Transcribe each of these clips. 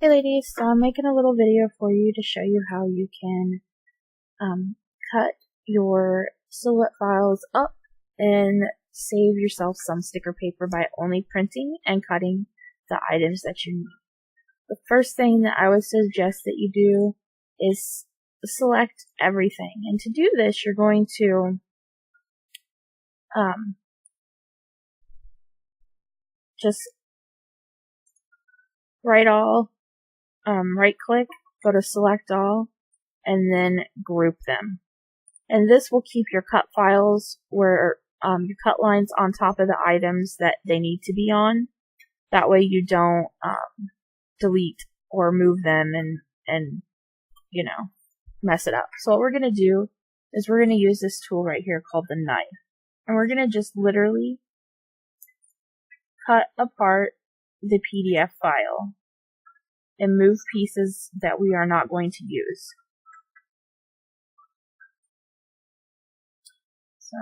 Hey ladies, so I'm making a little video for you to show you how you can cut your silhouette files up and save yourself some sticker paper by only printing and cutting the items that you need. The first thing that I would suggest that you do is select everything, and to do this you're going to just right click, go to select all, and then group them. And this will keep your cut files where your cut lines on top of the items that they need to be on. That way you don't delete or move them and mess it up. So what we're going to do is we're going to use this tool right here called the knife. And we're going to just literally cut apart the PDF file and move pieces that we are not going to use. So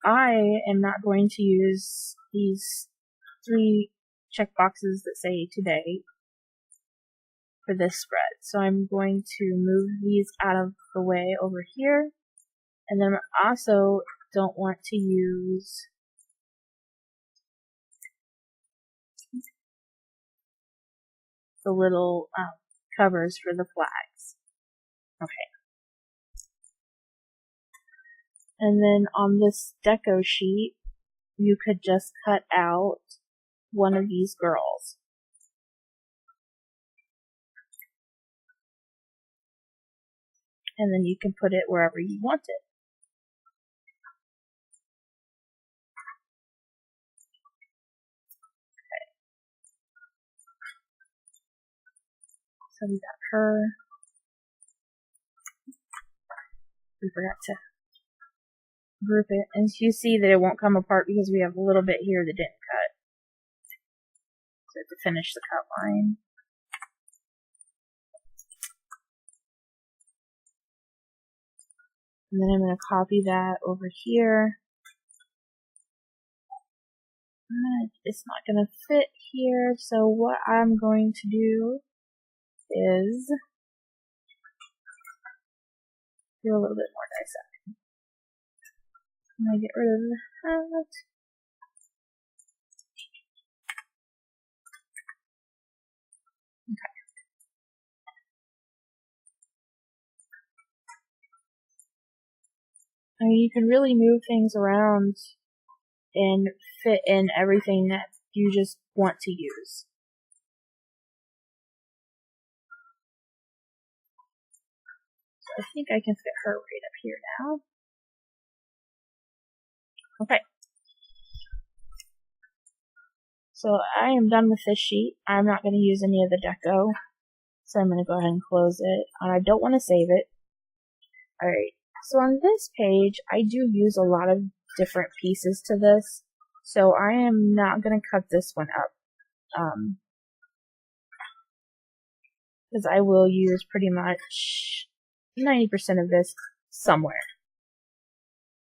I am not going to use these 3 checkboxes that say today for this spread. So I'm going to move these out of the way over here. And then I also don't want to use the little covers for the flags. Okay. And then on this deco sheet, you could just cut out one of these girls. And then you can put it wherever you want it. Okay. So we got her. We forgot to group it. And you see that it won't come apart because we have a little bit here that didn't cut. So to finish the cut line. And then I'm going to copy that over here. It's not going to fit here, so what I'm going to do is do a little bit more dissecting. I'm going to get rid of that. Okay. I mean, you can really move things around and fit in everything that you just want to use. So I think I can fit her right up here now. Okay. So I am done with this sheet. I'm not going to use any of the deco. So I'm going to go ahead and close it. And I don't want to save it. Alright. So on this page, I do use a lot of different pieces to this. So I am not going to cut this one up. Because I will use pretty much 90% of this somewhere.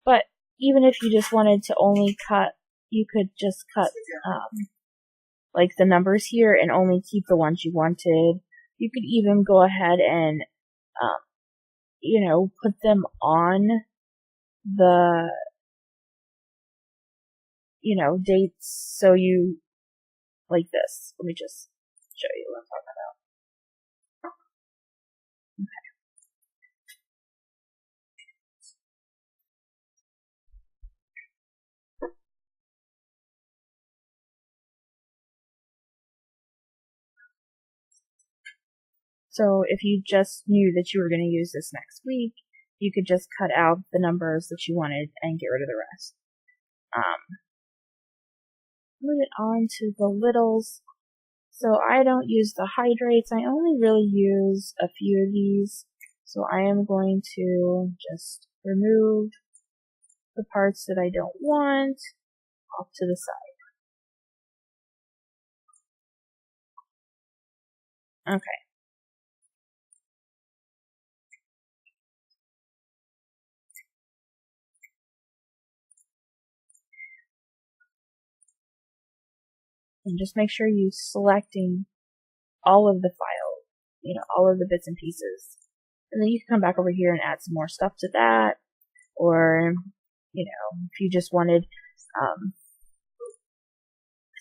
But even if you just wanted to only cut, you could just cut like the numbers here and only keep the ones you wanted. You could even go ahead and put them on the dates, so you like this. Let me just show you what I'm talking about. Okay. So if you just knew that you were going to use this next week, you could just cut out the numbers that you wanted and get rid of the rest. Move it on to the littles. So I don't use the hydrates. I only really use a few of these. So I am going to just remove the parts that I don't want off to the side. Okay. And just make sure you selecting all of the file, all of the bits and pieces. And then you can come back over here and add some more stuff to that. Or, if you just wanted,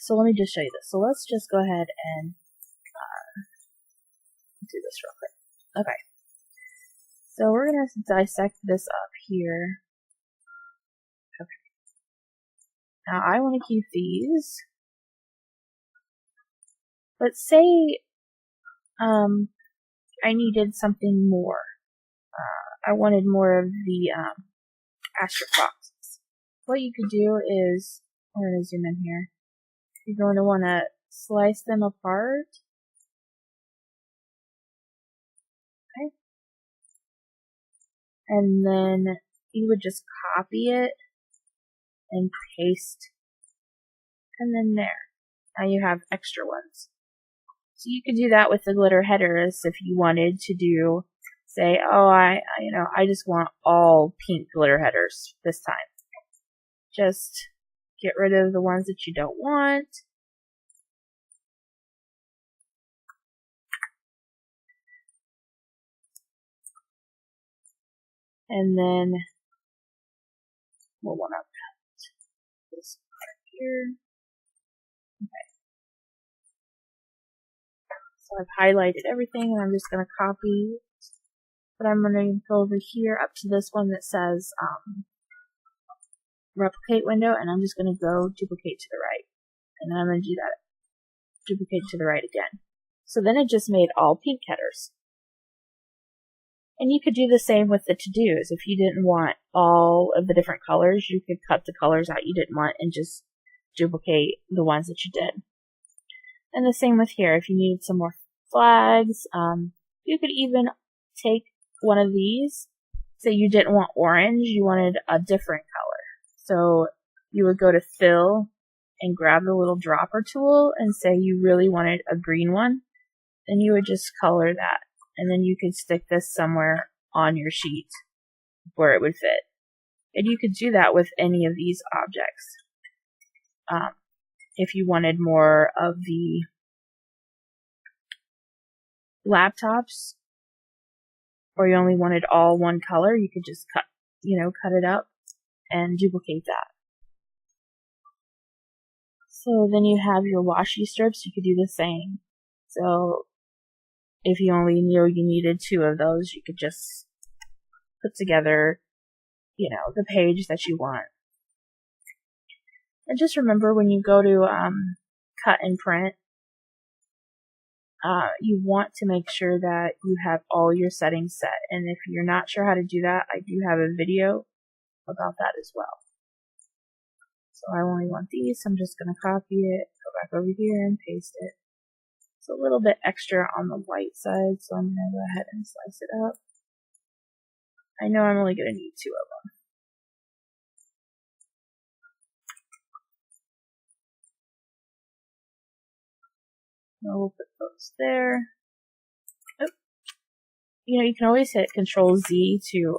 so let me just show you this. So let's just go ahead and do this real quick. Okay. So we're going to dissect this up here. Okay. Now I want to keep these. Let's say I needed something more. I wanted more of the asterisk boxes. What you could do is, we're going to zoom in here. You're going to want to slice them apart. Okay. And then you would just copy it and paste. And then there. Now you have extra ones. So you could do that with the glitter headers if you wanted to do, say, oh, I just want all pink glitter headers this time. Just get rid of the ones that you don't want. And then we'll want to cut this part here. Okay. So I've highlighted everything and I'm just going to copy it. But I'm going to go over here up to this one that says replicate window, and I'm just going to go duplicate to the right. And then I'm going to do that. Duplicate to the right again. So then it just made all pink headers. And you could do the same with the to-dos. If you didn't want all of the different colors, you could cut the colors out you didn't want and just duplicate the ones that you did. And the same with here. If you needed some more flags, you could even take one of these. Say you didn't want orange, you wanted a different color. So you would go to fill and grab the little dropper tool and say you really wanted a green one. Then you would just color that. And then you could stick this somewhere on your sheet where it would fit. And you could do that with any of these objects. If you wanted more of the laptops, or you only wanted all one color, you could just cut it up and duplicate that. So then you have your washi strips, you could do the same. So if you only knew you needed 2 of those, you could just put together, the page that you want. And just remember, when you go to cut and print, you want to make sure that you have all your settings set. And if you're not sure how to do that, I do have a video about that as well. So I only want these, so I'm just going to copy it, go back over here and paste it. It's a little bit extra on the white side, so I'm going to go ahead and slice it up. I know I'm only going to need 2 of them. We'll put those there. Oh. You can always hit Control-Z to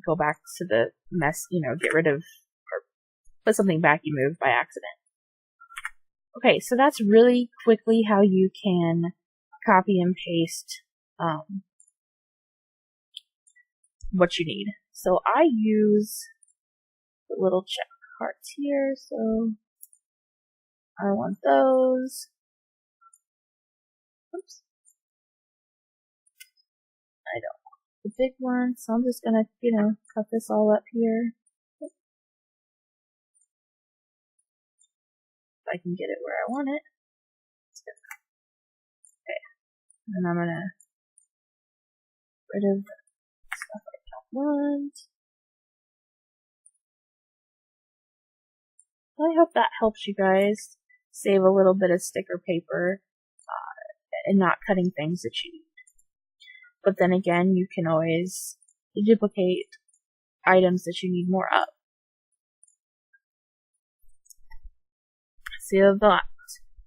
go back to the mess, get rid of or put something back you moved by accident. Okay, so that's really quickly how you can copy and paste what you need. So I use the little check hearts here, so I want those. Oops. I don't want the big one, so I'm just gonna, cut this all up here. If I can get it where I want it. Okay. And I'm gonna get rid of the stuff I don't want. I hope that helps you guys save a little bit of sticker paper and not cutting things that you need. But then again, you can always duplicate items that you need more of. See, that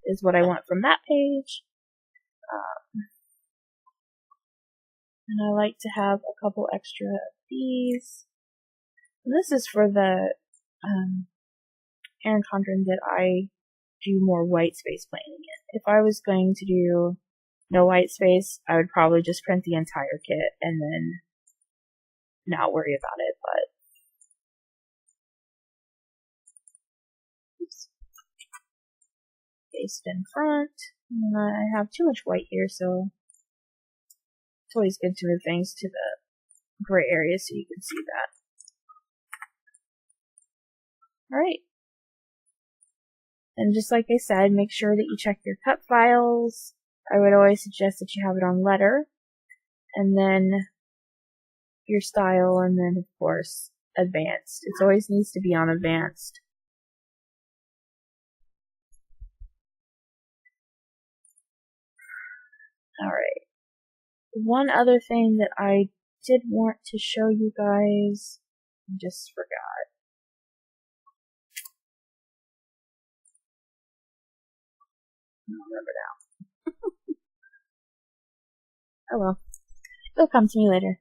is what I want from that page. And I like to have a couple extra of these. And this is for the and content that I do more white space planning in. If I was going to do no white space, I would probably just print the entire kit and then not worry about it, but oops. Paste in front. I have too much white here, so it's always good to move things to the gray area so you can see that. Alright. And just like I said, make sure that you check your cut files. I would always suggest that you have it on letter, and then your style, and then of course advanced. It always needs to be on advanced. Alright. One other thing that I did want to show you guys, I just forgot. I don't remember now. Oh well. It'll come to me later.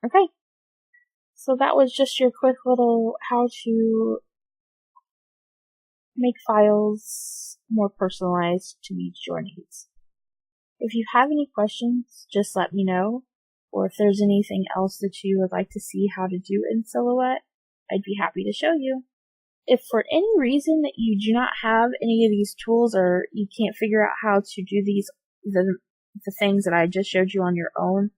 Okay. So that was just your quick little how to make files more personalized to meet your needs. If you have any questions, just let me know. Or if there's anything else that you would like to see how to do in Silhouette, I'd be happy to show you. If for any reason that you do not have any of these tools, or you can't figure out how to do the things that I just showed you on your own,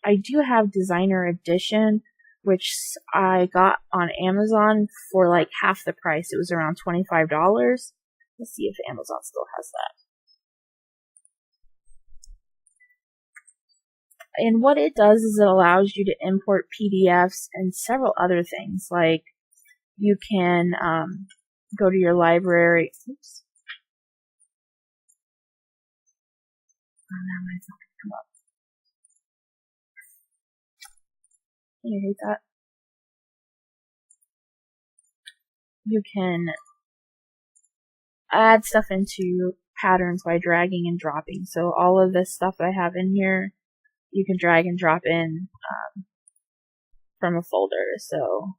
I do have Designer Edition, which I got on Amazon for like half the price. It was around $25. Let's see if Amazon still has that. And what it does is it allows you to import PDFs and several other things, like you can go to your library. Oops. Oh, now mine's not going to come up. You hate that? You can add stuff into patterns by dragging and dropping. So all of this stuff I have in here, you can drag and drop in from a folder. So,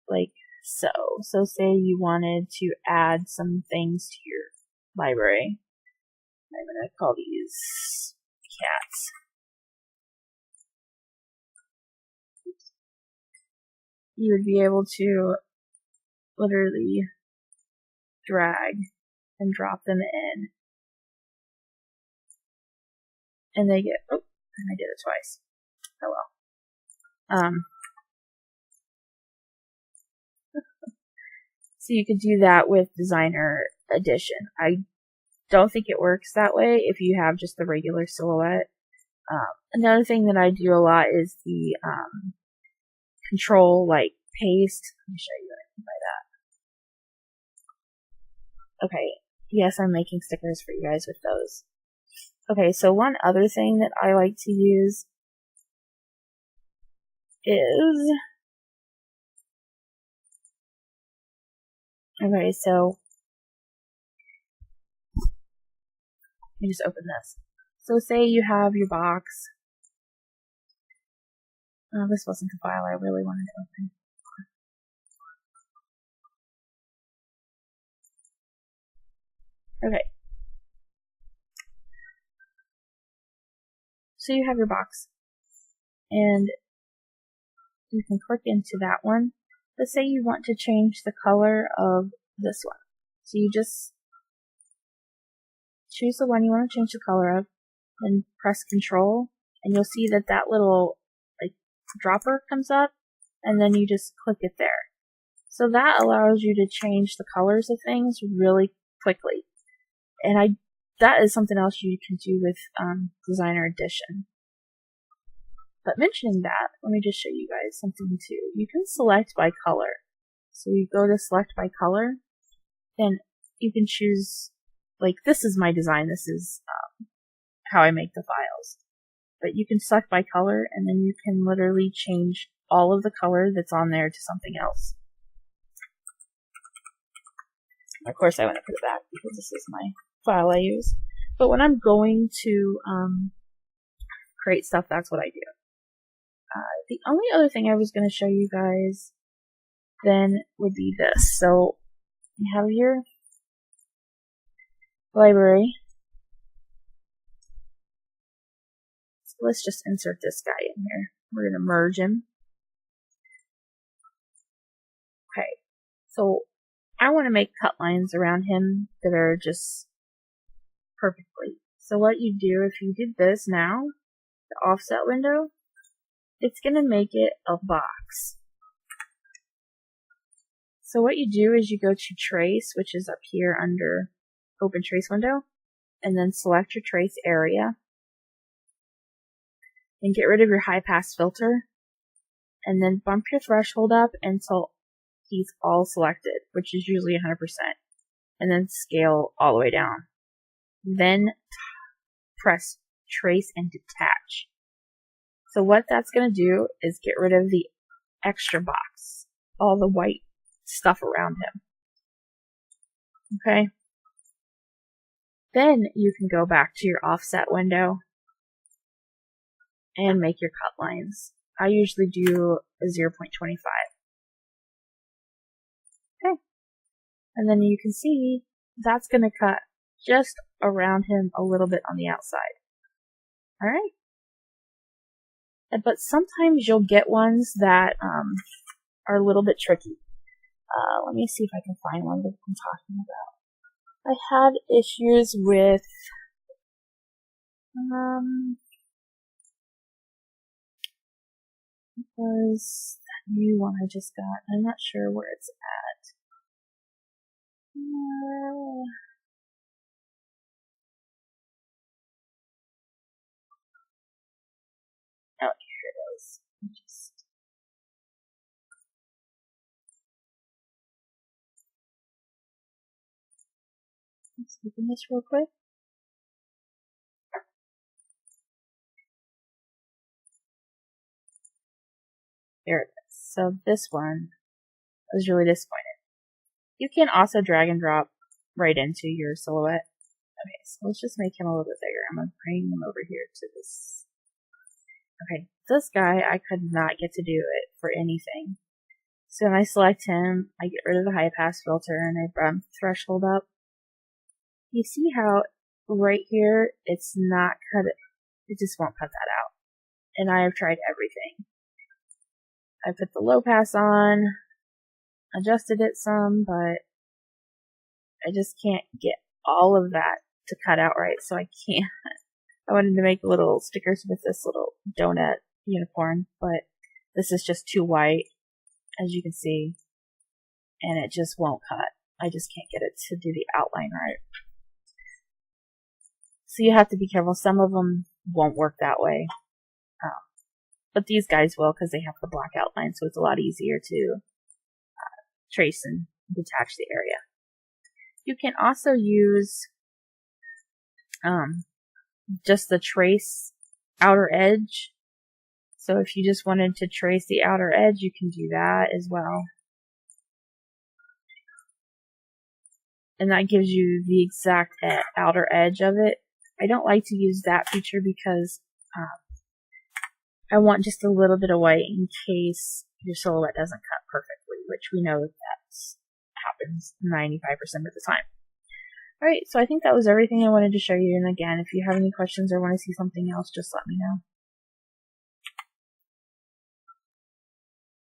like so. So say you wanted to add some things to your library. I'm going to call these cats. You would be able to literally drag and drop them in. And they get, oh, and I did it twice. Oh well. So you could do that with Designer Edition. I don't think it works that way if you have just the regular Silhouette. Another thing that I do a lot is the control, like paste. Let me show you what I mean by that. Okay, yes, I'm making stickers for you guys with those. Okay, so one other thing that I like to use is, okay, so let me just open this. So say you have your box. Oh, this wasn't the file I really wanted to open. Okay. So you have your box, and you can click into that one. Let's say you want to change the color of this one. So you just choose the one you want to change the color of, and press Control, and you'll see that that little like dropper comes up, and then you just click it there. So that allows you to change the colors of things really quickly. And that is something else you can do with Designer Edition. But mentioning that, let me just show you guys something too. You can select by color. So you go to select by color, and you can choose, like, this is my design, this is how I make the files. But you can select by color, and then you can literally change all of the color that's on there to something else. Of course I want to put it back because this is my file I use. But when I'm going to create stuff, that's what I do. The only other thing I was going to show you guys then would be this. So you have your library. So let's just insert this guy in here. We're going to merge him. Okay, so I want to make cut lines around him that are just perfectly. So what you do, if you did this now, the offset window, it's going to make it a box. So what you do is you go to Trace, which is up here under Open Trace Window, and then select your trace area, and get rid of your high pass filter, and then bump your threshold up until he's all selected, which is usually 100%, and then scale all the way down. Then press Trace and Detach. So what that's going to do is get rid of the extra box, all the white stuff around him. Okay? Then you can go back to your offset window and make your cut lines. I usually do a 0.25. Okay. And then you can see that's going to cut just around him a little bit on the outside. Alright? But sometimes you'll get ones that are a little bit tricky. Let me see if I can find one that I'm talking about. I had issues with was that new one I just got. I'm not sure where it's at. Oh, here it is. Let's open this real quick. There it is. So this one I was really disappointed. You can also drag and drop right into your silhouette. Okay, so let's just make him a little bit bigger. I'm going to bring him over here to this. Okay, this guy, I could not get to do it for anything. So when I select him, I get rid of the high pass filter and I bump threshold up. You see how right here, it's not cut, it just won't cut that out. And I have tried everything. I put the low pass on, adjusted it some, but I just can't get all of that to cut out right, so I can't. I wanted to make little stickers with this little donut unicorn, but this is just too white, as you can see, and it just won't cut. I just can't get it to do the outline right. So you have to be careful. Some of them won't work that way. But these guys will, because they have the black outline, so it's a lot easier to trace and detach the area. You can also use just the trace outer edge. So if you just wanted to trace the outer edge, you can do that as well. And that gives you the exact outer edge of it. I don't like to use that feature because I want just a little bit of white in case your silhouette doesn't cut perfectly, which we know that happens 95% of the time. Alright, so I think that was everything I wanted to show you. And again, if you have any questions or want to see something else, just let me know.